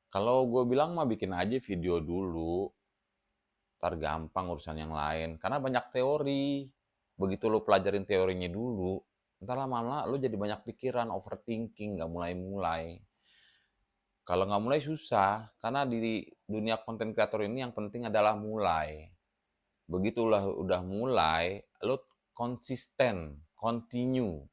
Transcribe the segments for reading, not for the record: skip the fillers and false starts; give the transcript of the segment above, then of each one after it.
Kalau gue bilang mah bikin aja video dulu, ntar gampang urusan yang lain. Karena banyak teori. Begitu lo pelajarin teorinya dulu, ntar lama-lama lo jadi banyak pikiran, overthinking, nggak mulai-mulai. Kalau nggak mulai susah, karena di dunia konten kreator ini yang penting adalah mulai. Begitulah udah mulai, lo konsisten, continue.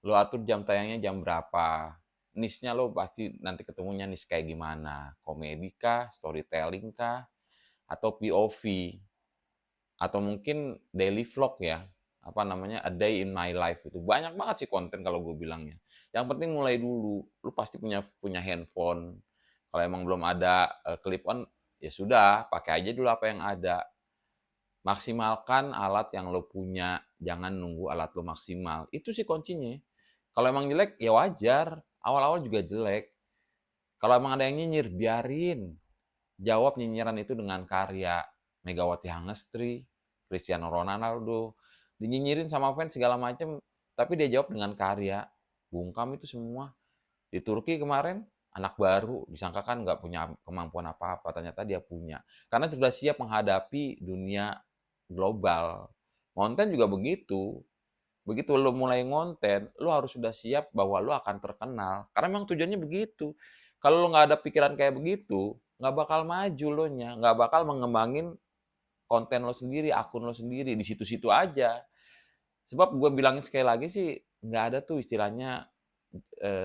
Lo atur jam tayangnya jam berapa. Niche-nya lo pasti nanti ketemunya niche kayak gimana. Komedi kah, storytelling kah, atau POV. Atau mungkin daily vlog ya. Apa namanya, a day in my life. Itu banyak banget sih konten kalau gue bilangnya. Yang penting mulai dulu. Lo pasti punya punya handphone. Kalau emang belum ada clip on, ya sudah, pakai aja dulu apa yang ada. Maksimalkan alat yang lo punya, jangan nunggu alat lo maksimal. Itu sih kuncinya. Kalau emang jelek, ya wajar. Awal-awal juga jelek. Kalau emang ada yang nyinyir, biarin. Jawab nyinyiran itu dengan karya. Megawati Hangestri, Cristiano Ronaldo, dinyinyirin sama fans segala macam, tapi dia jawab dengan karya. Bungkam itu semua. Di Turki kemarin, anak baru, disangkakan nggak punya kemampuan apa-apa, ternyata dia punya. Karena sudah siap menghadapi dunia global. Konten juga begitu. Begitu lo mulai ngonten, lo harus sudah siap bahwa lo akan terkenal. Karena memang tujuannya begitu. Kalau lo nggak ada pikiran kayak begitu, nggak bakal maju lo nya, nggak bakal mengembangin konten lo sendiri, akun lo sendiri di situ-situ aja. Sebab gue bilangin sekali lagi sih, nggak ada tuh istilahnya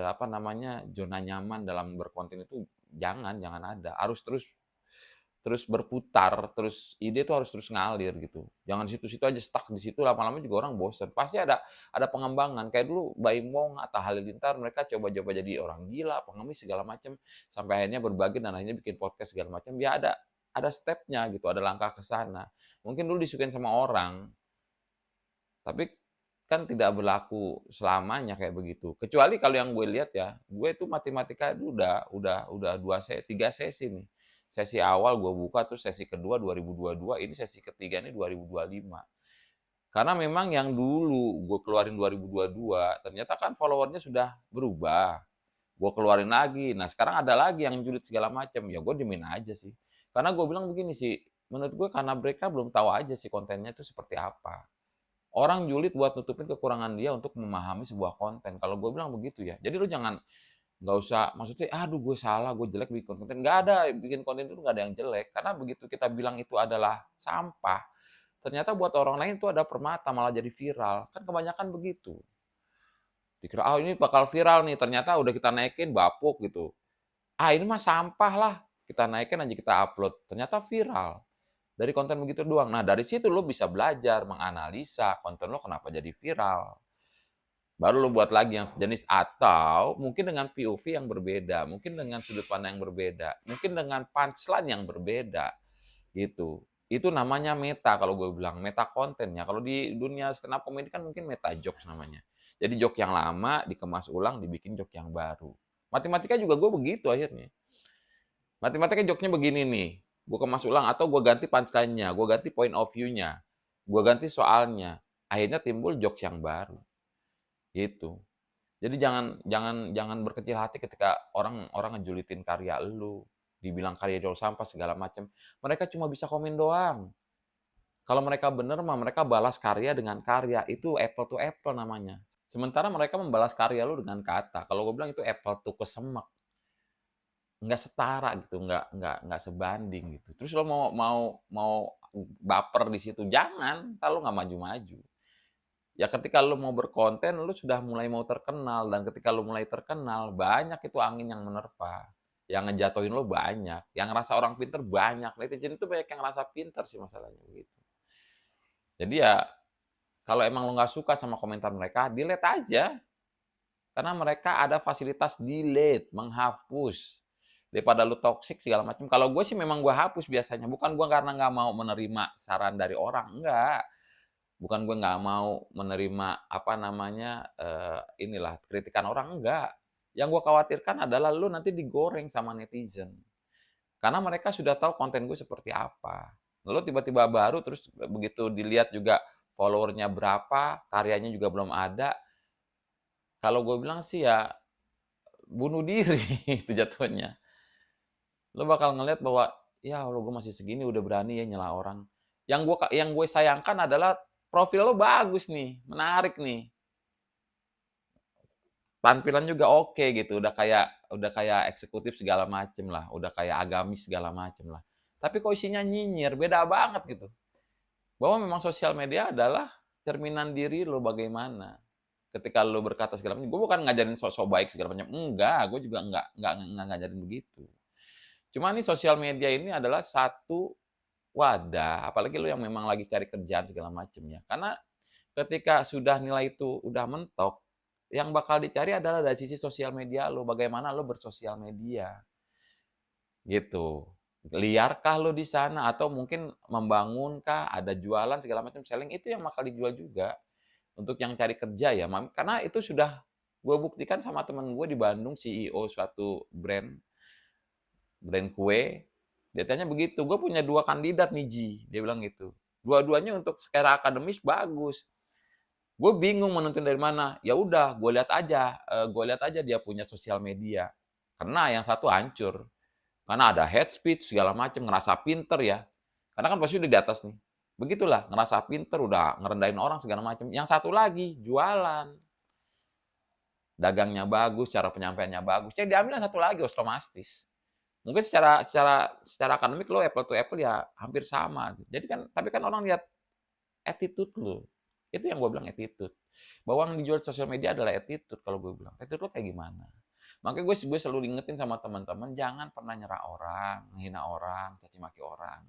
apa namanya zona nyaman dalam berkonten itu, jangan ada, harus terus terus berputar, terus ide tuh harus terus ngalir gitu. Jangan di situ-situ aja stuck di situ, lama-lama juga orang bosen. Pasti ada pengembangan. Kayak dulu Baim Wong atau Halilintar, mereka coba-coba jadi orang gila, pengemis segala macam, sampai akhirnya berbagi dan akhirnya bikin podcast segala macam. Ya ada stepnya gitu, ada langkah ke sana. Mungkin dulu disukain sama orang, tapi kan tidak berlaku selamanya kayak begitu. Kecuali kalau yang gue lihat ya, gue itu matematika itu udah tiga sesi nih. Sesi awal gue buka, terus sesi kedua 2022, ini sesi ketiga ini 2025. Karena memang yang dulu gue keluarin 2022, ternyata kan followernya sudah berubah. Gue keluarin lagi. Nah sekarang ada lagi yang julid segala macam. Ya gue diemin aja sih. Karena gue bilang begini sih, menurut gue karena mereka belum tahu aja sih kontennya itu seperti apa. Orang julid buat nutupin kekurangan dia untuk memahami sebuah konten. Kalau gue bilang begitu ya. Jadi lu jangan, nggak usah maksudnya, aduh gue salah, gue jelek bikin konten. Nggak ada, bikin konten itu nggak ada yang jelek. Karena begitu kita bilang itu adalah sampah, ternyata buat orang lain itu ada permata, malah jadi viral. Kan kebanyakan begitu. Dikira, ah ini bakal viral nih, ternyata udah kita naikin bapuk gitu. Ah ini mah sampah lah, kita naikin aja kita upload. Ternyata viral. Dari konten begitu doang. Nah dari situ lo bisa belajar, menganalisa konten lo kenapa jadi viral. Baru lo buat lagi yang sejenis, atau mungkin dengan POV yang berbeda, mungkin dengan sudut pandang yang berbeda, mungkin dengan punchline yang berbeda gitu. Itu namanya meta, kalau gue bilang meta kontennya. Kalau di dunia stand up comedy kan mungkin meta jokes namanya. Jadi joke yang lama dikemas ulang, dibikin joke yang baru. Matematika juga gue begitu akhirnya. Matematika joke-nya begini nih, gue kemas ulang atau gue ganti punchline-nya, gue ganti point of view-nya, gue ganti soalnya. Akhirnya timbul jokes yang baru. Gitu. Jadi jangan jangan jangan berkecil hati ketika orang orang ngejulitin karya lu, dibilang karya jual sampah segala macam. Mereka cuma bisa komen doang. Kalau mereka bener mah mereka balas karya dengan karya, itu apple to apple namanya. Sementara mereka membalas karya lu dengan kata. Kalau gue bilang itu apple to kesemek, nggak setara gitu, nggak sebanding gitu. Terus lo mau baper di situ, jangan, kalau nggak maju-maju. Ya ketika lo mau berkonten, lo sudah mulai mau terkenal, dan ketika lo mulai terkenal, banyak itu angin yang menerpa, yang ngejatuhin lo banyak, yang ngerasa orang pinter banyak. Netizen itu banyak yang ngerasa pinter sih masalahnya gitu. Jadi ya kalau emang lo nggak suka sama komentar mereka, delete aja. Karena mereka ada fasilitas delete, menghapus. Daripada lu toxic segala macam. Kalau gue sih memang gue hapus biasanya. Bukan gue karena nggak mau menerima saran dari orang, enggak. Bukan gue nggak mau menerima apa namanya inilah kritikan orang, enggak. Yang gue khawatirkan adalah lu nanti digoreng sama netizen. Karena mereka sudah tahu konten gue seperti apa. Lalu tiba-tiba baru, terus begitu dilihat juga followernya berapa, karyanya juga belum ada. Kalau gue bilang sih ya bunuh diri itu jatuhnya. Lo bakal ngelihat bahwa, "Ya Allah, gue masih segini udah berani ya nyela orang." Yang gue sayangkan adalah profil lo bagus nih, menarik nih, tampilan juga oke gitu, udah kayak eksekutif segala macem lah, udah kayak agamis segala macem lah. Tapi kok isinya nyinyir, beda banget gitu. Bahwa memang sosial media adalah cerminan diri lo bagaimana. Ketika lo berkata segala macam, gue bukan ngajarin sok-sok baik segala macam, enggak, gue juga enggak ngajarin begitu. Cuma nih sosial media ini adalah satu wadah, apalagi lo yang memang lagi cari kerjaan segala macamnya. Karena ketika sudah nilai itu udah mentok, yang bakal dicari adalah dari sisi sosial media lo, bagaimana lo bersosial media, gitu. Liarkah lo di sana atau mungkin membangunkah, ada jualan segala macam, selling itu yang bakal dijual juga. Untuk yang cari kerja ya, karena itu sudah gue buktikan sama temen gue di Bandung, CEO suatu brand kue, dia tanya begitu, "Gue punya 2 kandidat nih Ji," dia bilang gitu. "Dua-duanya untuk secara akademis bagus. Gue bingung menentuin dari mana. Ya udah, gue lihat aja dia punya sosial media. Karena yang satu hancur, karena ada head speech segala macam, ngerasa pinter ya. Karena kan pasti udah di atas nih. Begitulah, ngerasa pinter, udah ngerendahin orang segala macam. Yang satu lagi jualan, dagangnya bagus, cara penyampaiannya bagus. Jadi diambil yang satu lagi, ostomastis. Mungkin secara secara secara akademik lo apple to apple ya hampir sama. Jadi kan, tapi kan orang lihat attitude lo. Itu yang gue bilang attitude. Bahwa yang dijual di sosial media adalah attitude kalau gue bilang. Attitude lo kayak gimana? Makanya gue selalu ingetin sama teman-teman, jangan pernah nyerah orang, menghina orang, caci maki orang.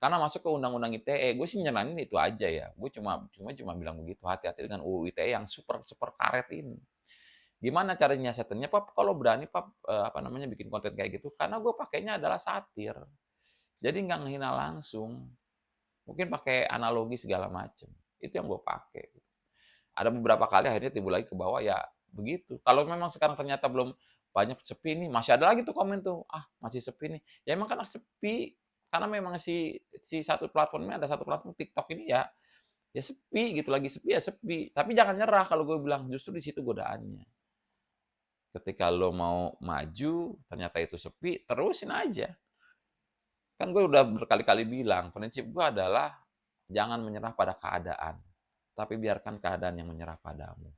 Karena masuk ke undang-undang ITE, gue sih nyaranin itu aja ya. Gue cuma bilang begitu, hati-hati dengan UU ITE yang super super karet ini. Gimana cara nyiasatinnya, "Pap, kalau berani Pap, apa namanya, bikin konten kayak gitu, karena gue pakainya adalah satir. Jadi nggak ngehina langsung, mungkin pakai analogi segala macem. Itu yang gue pakai. Ada beberapa kali akhirnya timbul lagi ke bawah, ya begitu. Kalau memang sekarang ternyata belum banyak sepi nih, masih ada lagi tuh komen tuh, "Ah, masih sepi nih." Ya emang kan sepi, karena memang si si satu platformnya ada satu platform TikTok ini ya, ya sepi gitu, lagi sepi ya sepi. Tapi jangan nyerah kalau gue bilang, justru di situ godaannya. Ketika lo mau maju, ternyata itu sepi, terusin aja. Kan gue udah berkali-kali bilang, prinsip gue adalah jangan menyerah pada keadaan, tapi biarkan keadaan yang menyerah padamu.